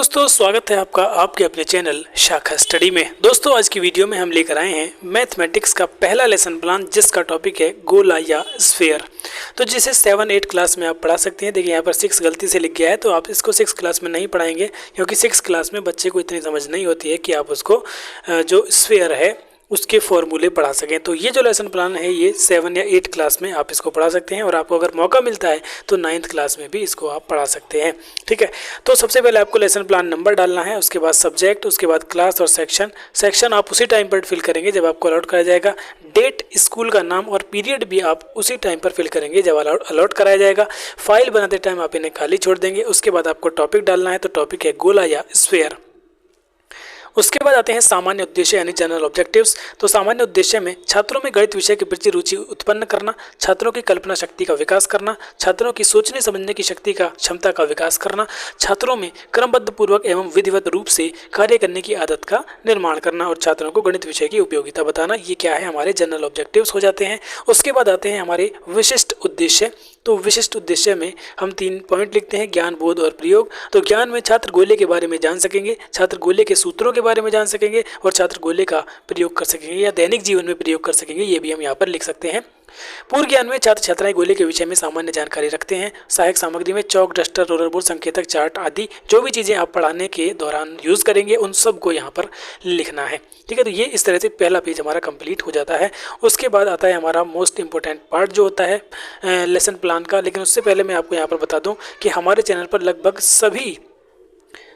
दोस्तों स्वागत है आपका आपके अपने चैनल शाखा स्टडी में। दोस्तों आज की वीडियो में हम लेकर आए हैं मैथमेटिक्स का पहला लेसन प्लान जिसका टॉपिक है गोला या स्फीयर। तो जिसे 7-8 क्लास में आप पढ़ा सकते हैं। देखिए यहाँ पर 6 गलती से लिख गया है, तो आप इसको 6 क्लास में नहीं पढ़ाएंगे क्योंकि 6 क्लास में बच्चे को इतनी समझ नहीं होती है कि आप उसको जो स्फीयर है उसके फॉर्मूले पढ़ा सकें। तो ये जो लेसन प्लान है ये 7 या 8 क्लास में आप इसको पढ़ा सकते हैं और आपको अगर मौका मिलता है तो 9th क्लास में भी इसको आप पढ़ा सकते हैं। ठीक है, तो सबसे पहले आपको लेसन प्लान नंबर डालना है, उसके बाद सब्जेक्ट, उसके बाद क्लास और सेक्शन आप उसी टाइम पर फिल करेंगे जब आपको अलॉट कराया जाएगा। डेट, स्कूल का नाम और पीरियड भी आप उसी टाइम पर फिल करेंगे जब अलॉट कराया जाएगा। फाइल बनाते टाइम आप इन्हें खाली छोड़ देंगे। उसके बाद आपको टॉपिक डालना है, तो टॉपिक है गोला या स्फीयर। उसके बाद आते हैं सामान्य उद्देश्य यानी जनरल ऑब्जेक्टिव्स। तो सामान्य उद्देश्य में छात्रों में गणित विषय के प्रति रुचि उत्पन्न करना, छात्रों की कल्पना शक्ति का विकास करना, छात्रों की सोचने समझने की शक्ति का क्षमता का विकास करना, छात्रों में क्रमबद्ध पूर्वक एवं विधिवत रूप से कार्य करने की आदत का निर्माण करना और छात्रों को गणित विषय की उपयोगिता बताना। ये क्या है, हमारे जनरल ऑब्जेक्टिव्स हो जाते हैं। उसके बाद आते हैं हमारे विशिष्ट उद्देश्य। तो विशिष्ट उद्देश्य में हम 3 पॉइंट लिखते हैं, ज्ञान, बोध और प्रयोग। तो ज्ञान में छात्र गोले के बारे में जान सकेंगे, छात्र गोले के सूत्रों के बारे में जान सकेंगे और छात्र गोले का प्रयोग कर सकेंगे या दैनिक जीवन में प्रयोग कर सकेंगे। ये भी हम यहाँ पर लिख सकते हैं। पूर्व ज्ञान में छात्र छात्राएं गोले के विषय में सामान्य जानकारी रखते हैं। सहायक सामग्री में चौक, डस्टर, रोलर बोर्ड, संकेतक, चार्ट आदि जो भी चीज़ें आप पढ़ाने के दौरान यूज़ करेंगे उन सब को यहाँ पर लिखना है। ठीक है, तो ये इस तरह से पहला पेज हमारा कंप्लीट हो जाता है। उसके बाद आता है हमारा मोस्ट इंपॉर्टेंट पार्ट जो होता है लेसन प्लान का। लेकिन उससे पहले मैं आपको यहाँ पर बता दूँ कि हमारे चैनल पर लगभग सभी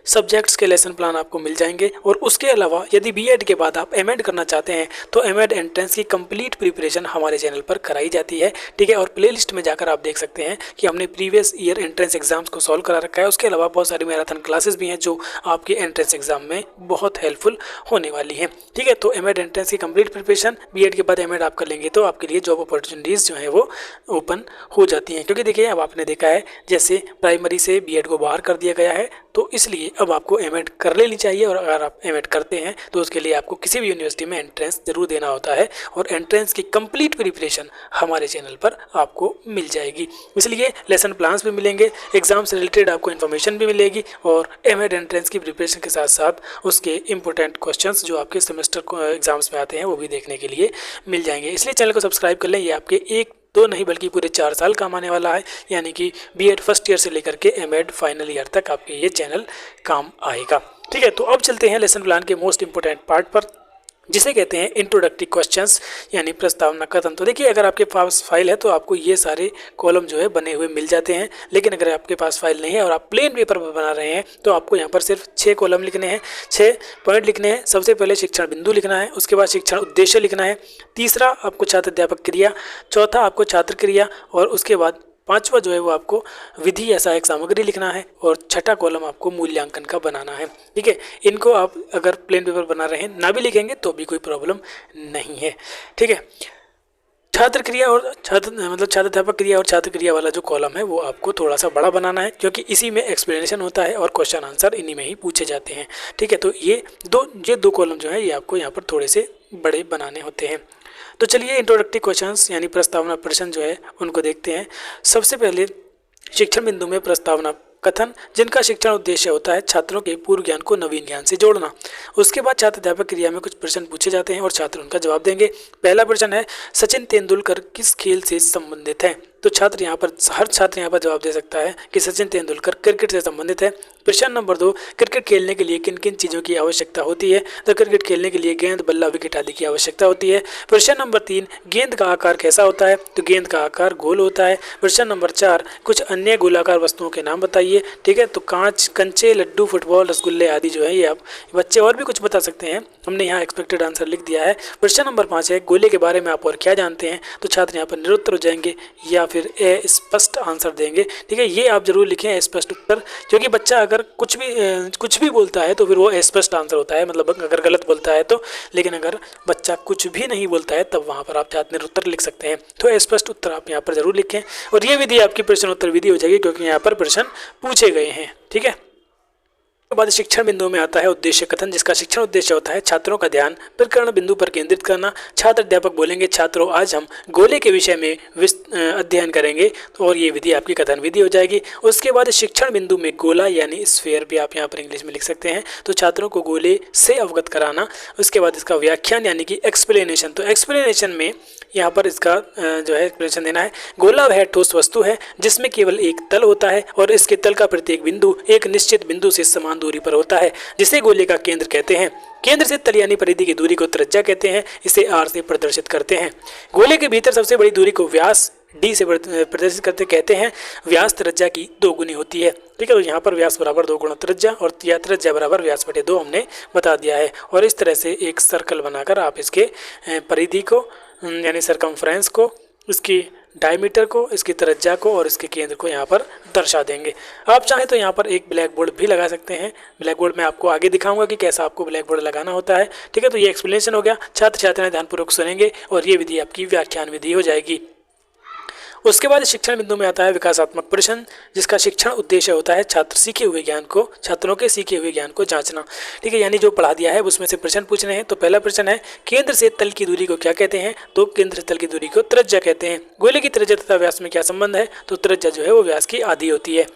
सब्जेक्ट्स के लेसन प्लान आपको मिल जाएंगे। और उसके अलावा यदि बीएड के बाद आप एमएड करना चाहते हैं तो एमएड एंट्रेंस की कंप्लीट प्रिपरेशन हमारे चैनल पर कराई जाती है। ठीक है, और प्लेलिस्ट में जाकर आप देख सकते हैं कि हमने प्रीवियस ईयर एंट्रेंस एग्जाम्स को सॉल्व करा रखा है। उसके अलावा बहुत सारी मैराथन क्लासेस भी हैं जो आपके एंट्रेंस एग्जाम में बहुत हेल्पफुल होने वाली हैं। ठीक है, तो एमएड एंट्रेंस की कंप्लीट प्रिपरेशन, बीएड के बाद एमएड आप कर लेंगे तो आपके लिए जॉब अपॉर्चुनिटीज़ जो है वो ओपन हो जाती हैं। क्योंकि देखिए अब आपने देखा है जैसे प्राइमरी से बीएड को बाहर कर दिया गया है, तो इसलिए अब आपको एमएड कर लेनी चाहिए। और अगर आप एमएड करते हैं तो उसके लिए आपको किसी भी यूनिवर्सिटी में एंट्रेंस जरूर देना होता है और एंट्रेंस की कंप्लीट प्रिपरेशन हमारे चैनल पर आपको मिल जाएगी। इसलिए लेसन प्लान्स भी मिलेंगे, एग्जाम से रिलेटेड आपको इन्फॉर्मेशन भी मिलेगी और एमएड एंट्रेंस की प्रिपरेशन के साथ साथ उसके इंपॉर्टेंट क्वेश्चंस जो आपके सेमेस्टर एग्जाम्स में आते हैं वो भी देखने के लिए मिल जाएंगे। इसलिए चैनल को सब्सक्राइब कर लें, ये आपके एक तो नहीं बल्कि पूरे 4 साल काम आने वाला है। यानी कि बीएड फर्स्ट ईयर से लेकर के एमएड फाइनल ईयर तक आपके ये चैनल काम आएगा। ठीक है, तो अब चलते हैं लेसन प्लान के मोस्ट इंपोर्टेंट पार्ट पर जिसे कहते हैं इंट्रोडक्टरी क्वेश्चंस यानी प्रस्तावना कथन। तो देखिए अगर आपके पास फाइल है तो आपको ये सारे कॉलम जो है बने हुए मिल जाते हैं। लेकिन अगर आपके पास फाइल नहीं है और आप प्लेन पेपर पर बना रहे हैं तो आपको यहाँ पर सिर्फ 6 कॉलम लिखने हैं, 6 पॉइंट लिखने हैं। सबसे पहले शिक्षण बिंदु लिखना है, उसके बाद शिक्षण उद्देश्य लिखना है, तीसरा आपको छात्र अध्यापक क्रिया, चौथा आपको छात्र क्रिया और उसके बाद 5वां जो है वो आपको विधि या सहायक सामग्री लिखना है और छठा कॉलम आपको मूल्यांकन का बनाना है। ठीक है, इनको आप अगर प्लेन पेपर बना रहे हैं ना भी लिखेंगे तो भी कोई प्रॉब्लम नहीं है। ठीक है, छात्र क्रिया और छात्र अध्यापक क्रिया और छात्र क्रिया वाला जो कॉलम है वो आपको थोड़ा सा बड़ा बनाना है क्योंकि इसी में एक्सप्लेनेशन होता है और क्वेश्चन आंसर इन्हीं में ही पूछे जाते हैं। ठीक है, तो ये दो कॉलम जो है ये आपको यहाँ पर थोड़े से बड़े बनाने होते हैं। तो चलिए इंट्रोडक्टरी क्वेश्चंस यानी प्रस्तावना प्रश्न जो है उनको देखते हैं। सबसे पहले शिक्षण बिंदु में प्रस्तावना कथन जिनका शिक्षण उद्देश्य होता है छात्रों के पूर्व ज्ञान को नवीन ज्ञान से जोड़ना। उसके बाद छात्र अध्यापक क्रिया में कुछ प्रश्न पूछे जाते हैं और छात्र उनका जवाब देंगे। पहला प्रश्न है सचिन तेंदुलकर किस खेल से संबंधित है। तो हर छात्र यहाँ पर जवाब दे सकता है कि सचिन तेंदुलकर क्रिकेट से संबंधित है। प्रश्न नंबर 2, क्रिकेट खेलने के लिए किन किन चीज़ों की आवश्यकता होती है। तो क्रिकेट खेलने के लिए गेंद, बल्ला, विकेट आदि की आवश्यकता होती है। प्रश्न नंबर 3, गेंद का आकार कैसा होता है। तो गेंद का आकार गोल होता है। प्रश्न नंबर 4, कुछ अन्य गोलाकार वस्तुओं के नाम बताइए। ठीक है, तो कांच, कंचे, लड्डू, फुटबॉल, रसगुल्ले आदि जो है ये आप बच्चे और भी कुछ बता सकते हैं। हमने यहाँ एक्सपेक्टेड आंसर लिख दिया है। प्रश्न नंबर 5 है गोले के बारे में आप और क्या जानते हैं। तो छात्र यहाँ पर निरुत्तर हो जाएंगे या फिर स्पष्ट आंसर देंगे। ठीक है, ये आप जरूर लिखें स्पष्ट उत्तर, क्योंकि बच्चा अगर कुछ भी बोलता है तो फिर वो स्पष्ट आंसर होता है, मतलब अगर गलत बोलता है तो। लेकिन अगर बच्चा कुछ भी नहीं बोलता है तब वहाँ पर आप छात्र निरुत्तर लिख सकते हैं। तो स्पष्ट उत्तर आप यहाँ पर जरूर लिखें और ये विधि आपकी प्रश्न उत्तर विधि हो जाएगी क्योंकि यहाँ पर प्रश्न पूछे गए हैं। ठीक है, के बाद शिक्षण बिंदु में आता है उद्देश्य कथन, जिसका शिक्षण उद्देश्य होता है छात्रों का ध्यान प्रकरण बिंदु पर केंद्रित करना। छात्र अध्यापक बोलेंगे छात्रों आज हम गोले के विषय में अध्ययन करेंगे, तो और ये विधि आपकी कथन विधि हो जाएगी। उसके बाद शिक्षण बिंदु में गोला यानी स्फीयर भी आप यहाँ पर इंग्लिश में लिख सकते हैं, तो छात्रों को गोले से अवगत कराना। उसके बाद इसका व्याख्यान यानी कि एक्सप्लेनेशन, तो एक्सप्लेनेशन में यहाँ पर इसका जो है एक्सप्लेनेशन देना है। गोला वह ठोस वस्तु है जिसमें केवल एक तल होता है और इसके तल का प्रत्येक बिंदु एक निश्चित बिंदु से समान दूरी पर होता है, जिसे गोले का केंद्र कहते हैं। केंद्र से तल यानी परिधि की दूरी को त्रिज्या कहते हैं, इसे r से प्रदर्शित करते हैं। गोले के भीतर सबसे बड़ी दूरी को व्यास d से प्रदर्शित करते कहते हैं। व्यास त्रिज्या की 2 गुनी होती है। ठीक है, तो यहाँ पर व्यास बराबर 2 गुणा त्रिज्या और त्रिज्या बराबर व्यास बटे 2 हमने बता दिया है। और इस तरह से एक सर्कल बनाकर आप इसके परिधि को यानी सरकमफ्रेंस को, इसकी डायमीटर को, इसकी त्रिज्या को और इसके केंद्र को यहाँ पर दर्शा देंगे। आप चाहें तो यहाँ पर एक ब्लैक बोर्ड भी लगा सकते हैं। ब्लैक बोर्ड में आपको आगे दिखाऊंगा कि कैसा आपको ब्लैक बोर्ड लगाना होता है। ठीक है, तो ये एक्सप्लेनेशन हो गया। छात्र छात्राएं ध्यानपूर्वक सुनेंगे और ये विधि आपकी व्याख्यान विधि हो जाएगी। उसके बाद शिक्षण बिंदु में आता है विकासात्मक प्रश्न, जिसका शिक्षण उद्देश्य होता है छात्रों के सीखे हुए ज्ञान को जांचना। ठीक है, यानी जो पढ़ा दिया है उसमें से प्रश्न पूछने हैं। तो पहला प्रश्न है केंद्र से तल की दूरी को क्या कहते हैं, तो केंद्र से तल की दूरी को त्रिज्या कहते हैं। गोले की त्रिज्या तथा व्यास में क्या संबंध है, तो त्रिज्या जो है वो व्यास की आधी होती है।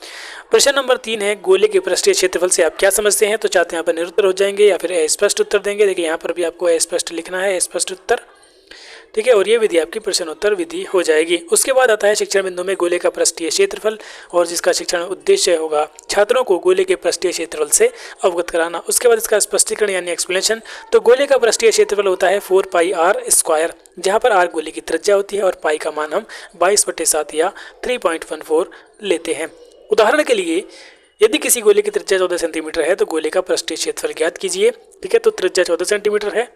प्रश्न नंबर 3 है गोले के पृष्ठीय क्षेत्रफल से आप क्या समझते हैं, तो चाहते हैं यहाँ पर निरुत्तर हो जाएंगे या फिर अस्पष्ट उत्तर देंगे। देखिए यहाँ पर भी आपको अस्पष्ट लिखना है, अस्पष्ट उत्तर। ठीक है, और ये विधि आपकी प्रश्न उत्तर विधि हो जाएगी। उसके बाद आता है शिक्षण बिंदु में गोले का पृष्ठीय क्षेत्रफल, और जिसका शिक्षण उद्देश्य होगा छात्रों को गोले के पृष्ठीय क्षेत्रफल से अवगत कराना। उसके बाद इसका स्पष्टीकरण यानी एक्सप्लेनेशन, तो गोले का पृष्ठीय क्षेत्रफल होता है 4 पाई r स्क्वायर, जहाँ पर r गोले की त्रिज्या होती है और पाई का मान हम 22/7 या 3.14 लेते हैं। उदाहरण के लिए यदि किसी गोले की त्रिज्या 14 सेंटीमीटर है तो गोले का पृष्ठीय क्षेत्रफल ज्ञात कीजिए। ठीक है, तो त्रिज्या 14 सेंटीमीटर है,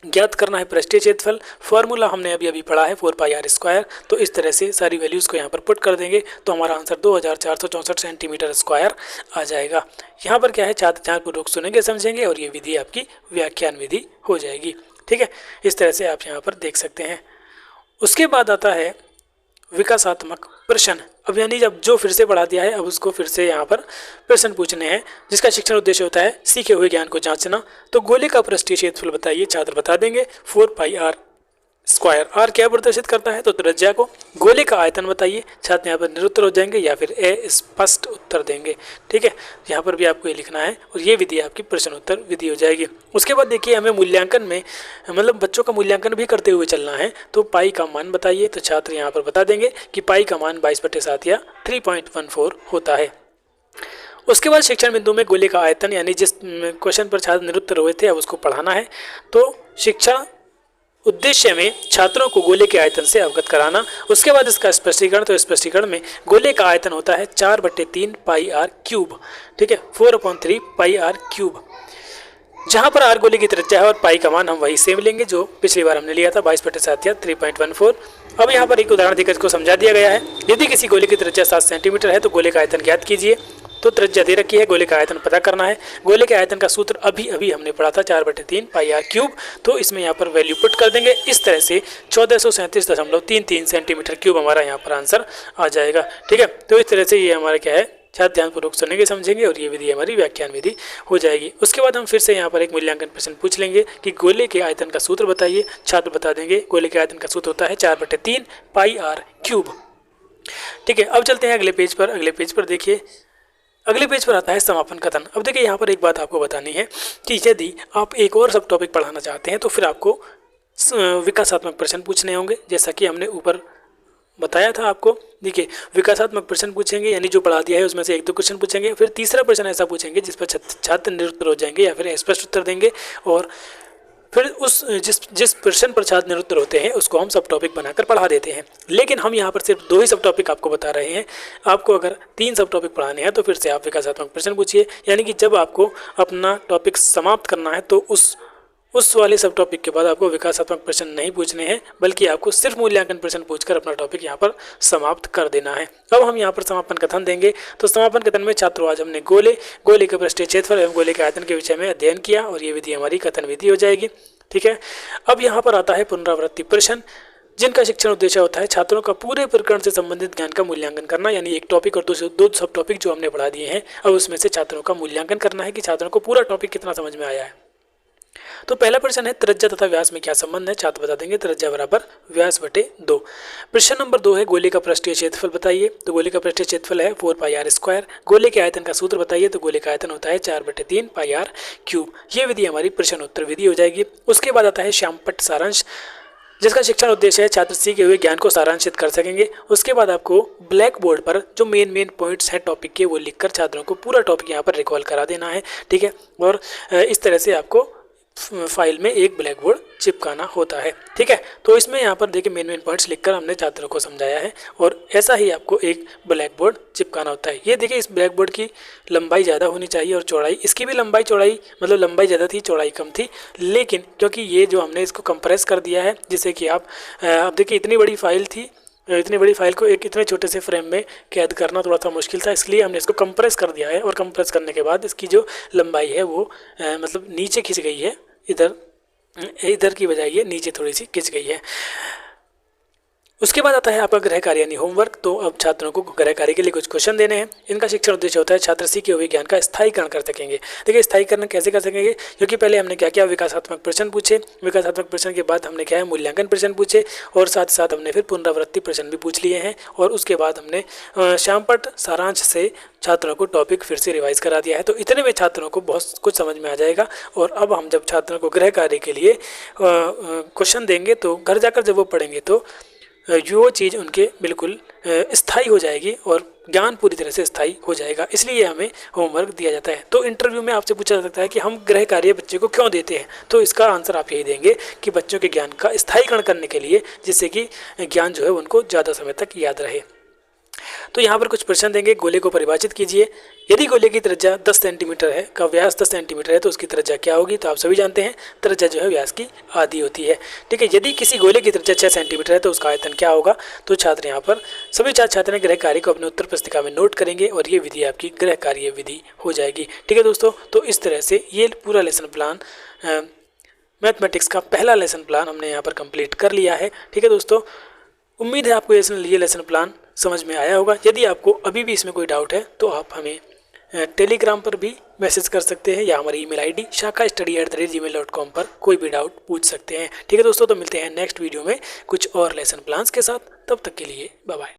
ज्ञात करना है पृष्ठीय क्षेत्रफल। फॉर्मूला हमने अभी पढ़ा है 4 पाई r स्क्वायर। तो इस तरह से सारी वैल्यूज़ को यहाँ पर पुट कर देंगे तो हमारा आंसर 2464 सेंटीमीटर स्क्वायर आ जाएगा। यहाँ पर क्या है, छात्र ध्यानपूर्वक सुनेंगे समझेंगे और ये विधि आपकी व्याख्यान विधि हो जाएगी। ठीक है, इस तरह से आप यहाँ पर देख सकते हैं। उसके बाद आता है विकासात्मक प्रश्न। अब यानी जब जो फिर से पढ़ा दिया है अब उसको फिर से यहाँ पर प्रश्न पूछने हैं, जिसका शिक्षण उद्देश्य होता है सीखे हुए ज्ञान को जांचना। तो गोले का पृष्ठीय क्षेत्रफल बताइए, छात्र बता देंगे 4 पाई r स्क्वायर। r क्या प्रदर्शित करता है, तो त्रिज्या को। गोले का आयतन बताइए, छात्र यहाँ पर निरुत्तर हो जाएंगे या फिर स्पष्ट उत्तर देंगे। ठीक है, यहाँ पर भी आपको ये लिखना है और ये विधि आपकी प्रश्न उत्तर विधि हो जाएगी। उसके बाद देखिए हमें मूल्यांकन में मतलब बच्चों का मूल्यांकन भी करते हुए चलना है। तो पाई का मान बताइए, तो छात्र यहाँ पर बता देंगे कि पाई का मान 22/7 या 3.14 होता है। उसके बाद शिक्षण बिंदु में गोले का आयतन यानी जिस क्वेश्चन पर छात्र निरुत्तर हुए थे अब उसको पढ़ाना है। तो शिक्षा उद्देश्य में छात्रों को गोले के आयतन से अवगत कराना। उसके बाद इसका स्पष्टीकरण, तो स्पष्टीकरण में गोले का आयतन होता है 4/3 पाई r क्यूब। ठीक है, 4/3 पाई r क्यूब, जहाँ पर r गोले की त्रिज्या है और पाई का मान हम वही सेम लेंगे जो पिछली बार हमने लिया था 22/7 या 3.14। अब यहाँ पर एक उदाहरण देकर इसको समझा दिया गया है। यदि किसी गोले की त्रिज्या 7 सेंटीमीटर है तो गोले का आयतन ज्ञात कीजिए। तो त्रिज्या दे रखी है, गोले का आयतन पता करना है। गोले के आयतन का सूत्र अभी हमने पढ़ा था 4/3 पाई r क्यूब। तो इसमें यहाँ पर वैल्यू पुट कर देंगे। इस तरह से 1437.33 सेंटीमीटर क्यूब हमारा यहाँ पर आंसर आ जाएगा। ठीक है, तो इस तरह से ये हमारा क्या है, छात्र ध्यानपूर्वक सुनेंगे समझेंगे और ये विधि हमारी व्याख्यान विधि हो जाएगी। उसके बाद हम फिर से यहाँ पर एक मूल्यांकन प्रश्न पूछ लेंगे कि गोले के आयतन का सूत्र बताइए। छात्र बता देंगे गोले के आयतन का सूत्र होता है 4/3 पाई r क्यूब। ठीक है, अब चलते हैं अगले पेज पर। अगले पेज पर देखिए, अगले पेज पर आता है समापन कथन। अब देखिए यहाँ पर एक बात आपको बतानी है कि यदि आप एक और सब टॉपिक पढ़ाना चाहते हैं तो फिर आपको विकासात्मक प्रश्न पूछने होंगे, जैसा कि हमने ऊपर बताया था आपको। देखिए विकासात्मक प्रश्न पूछेंगे यानी जो पढ़ा दिया है उसमें से 1-2 क्वेश्चन पूछेंगे, फिर तीसरा प्रश्न ऐसा पूछेंगे जिस पर छात्र निरुत्तर हो जाएंगे या फिर स्पष्ट उत्तर देंगे, और फिर उस जिस प्रश्न पर छात्र निरुत्तर होते हैं उसको हम सब टॉपिक बनाकर पढ़ा देते हैं। लेकिन हम यहाँ पर सिर्फ 2 ही सब टॉपिक आपको बता रहे हैं। आपको अगर 3 सब टॉपिक पढ़ाने हैं तो फिर से आप विकासात्मक प्रश्न पूछिए। यानी कि जब आपको अपना टॉपिक समाप्त करना है तो उस वाले सब टॉपिक के बाद आपको विकासात्मक प्रश्न नहीं पूछने हैं, बल्कि आपको सिर्फ मूल्यांकन प्रश्न पूछकर अपना टॉपिक यहाँ पर समाप्त कर देना है। अब हम यहाँ पर समापन कथन देंगे। तो समापन कथन में छात्रों आज हमने गोले के पृष्ठीय क्षेत्रफल एवं गोले के आयतन के विषय में अध्ययन किया और ये विधि हमारी कथन विधि हो जाएगी। ठीक है, अब यहाँ पर आता है पुनरावृत्ति प्रश्न। जिनका शिक्षण उद्देश्य होता है छात्रों का पूरे प्रकरण से संबंधित ज्ञान का मूल्यांकन करना, यानी एक टॉपिक और दो सब टॉपिक जो हमने पढ़ा दिए हैं, अब उसमें से छात्रों का मूल्यांकन करना है कि छात्रों को पूरा टॉपिक कितना समझ में आया है। तो पहला प्रश्न है त्रिज्या तथा व्यास में क्या संबंध है। छात्र बता देंगे त्रिज्या बराबर व्यास बटे 2। प्रश्न नंबर 2 है गोले का पृष्ठीय क्षेत्रफल बताइए। तो गोले का पृष्ठीय क्षेत्रफल है 4πr²। गोले के आयतन का सूत्र बताइए। तो गोले का आयतन होता है 4/3πr³। ये विधि हमारी प्रश्न उत्तर विधि हो जाएगी। उसके बाद आता है श्यामपट्ट सारांश, जिसका शिक्षण उद्देश्य है छात्र सीखे हुए ज्ञान को सारांशित कर सकेंगे। उसके बाद आपको ब्लैक बोर्ड पर जो मेन पॉइंट्स हैं टॉपिक के वो लिखकर छात्रों को पूरा टॉपिक यहाँ पर रिकॉल करा देना है, ठीक है। और इस तरह से आपको फाइल में एक ब्लैक बोर्ड चिपकाना होता है, ठीक है। तो इसमें यहाँ पर देखिए मेन पॉइंट्स लिखकर हमने छात्रों को समझाया है और ऐसा ही आपको एक ब्लैक बोर्ड चिपकाना होता है। ये देखिए इस ब्लैक बोर्ड की लंबाई ज़्यादा होनी चाहिए और चौड़ाई, इसकी भी लंबाई चौड़ाई मतलब लंबाई ज़्यादा थी चौड़ाई कम थी, लेकिन क्योंकि ये जो हमने इसको कंप्रेस कर दिया है जिससे कि आप देखिए इतनी बड़ी फाइल थी, इतनी बड़ी फाइल को एक इतने छोटे से फ्रेम में कैद करना थोड़ा सा मुश्किल था, इसलिए हमने इसको कंप्रेस कर दिया है। और कंप्रेस करने के बाद इसकी जो लंबाई है वो मतलब नीचे खिंच गई है, इधर की बजाय ये नीचे थोड़ी सी खिंच गई है। उसके बाद आता है आपका गृह कार्य यानी होमवर्क। तो अब छात्रों को गृह कार्य के लिए कुछ क्वेश्चन देने हैं। इनका शिक्षण उद्देश्य होता है छात्र सीखे हुए ज्ञान का स्थायीकरण कर सकेंगे। देखिए स्थायीकरण कैसे कर सकेंगे, क्योंकि पहले हमने क्या किया, विकासात्मक प्रश्न पूछे, विकासात्मक प्रश्न के बाद हमने क्या है मूल्यांकन प्रश्न पूछे और साथ साथ हमने फिर पुनरावृत्ति प्रश्न भी पूछ लिए हैं। और उसके बाद हमने श्यामपट्ट सारांश से छात्रों को टॉपिक फिर से रिवाइज करा दिया है। तो इतने में छात्रों को बहुत कुछ समझ में आ जाएगा। और अब हम जब छात्रों को गृह कार्य के लिए क्वेश्चन देंगे तो घर जाकर जब वो पढ़ेंगे तो जो चीज़ उनके बिल्कुल स्थायी हो जाएगी और ज्ञान पूरी तरह से स्थायी हो जाएगा, इसलिए हमें होमवर्क दिया जाता है। तो इंटरव्यू में आपसे पूछा जा सकता है कि हम गृह कार्य बच्चे को क्यों देते हैं, तो इसका आंसर आप यही देंगे कि बच्चों के ज्ञान का स्थायीकरण करने के लिए, जिससे कि ज्ञान जो है उनको ज़्यादा समय तक याद रहे। तो यहाँ पर कुछ प्रश्न देंगे। गोले को परिभाषित कीजिए। यदि गोले की त्रिज्या 10 सेंटीमीटर है का व्यास 10 सेंटीमीटर है तो उसकी त्रिज्या क्या होगी। तो आप सभी जानते हैं त्रिज्या जो है व्यास की आधी होती है, ठीक है। यदि किसी गोले की त्रिज्या 6 सेंटीमीटर है तो उसका आयतन क्या होगा। तो छात्र यहाँ पर सभी छात्र गृह कार्य को अपने उत्तर पुस्तिका में नोट करेंगे और ये विधि आपकी गृह कार्य विधि हो जाएगी, ठीक है दोस्तों। तो इस तरह से ये पूरा लेसन प्लान मैथमेटिक्स का पहला लेसन प्लान हमने यहाँ पर कंप्लीट कर लिया है, ठीक है दोस्तों। उम्मीद है आपको ये लेसन प्लान समझ में आया होगा। यदि आपको अभी भी इसमें कोई डाउट है तो आप हमें टेलीग्राम पर भी मैसेज कर सकते हैं या हमारी ईमेल आईडी shakastudy@gmail.com पर कोई भी डाउट पूछ सकते हैं, ठीक है दोस्तों। तो मिलते हैं नेक्स्ट वीडियो में कुछ और लेसन प्लान्स के साथ, तब तक के लिए बाय बाय।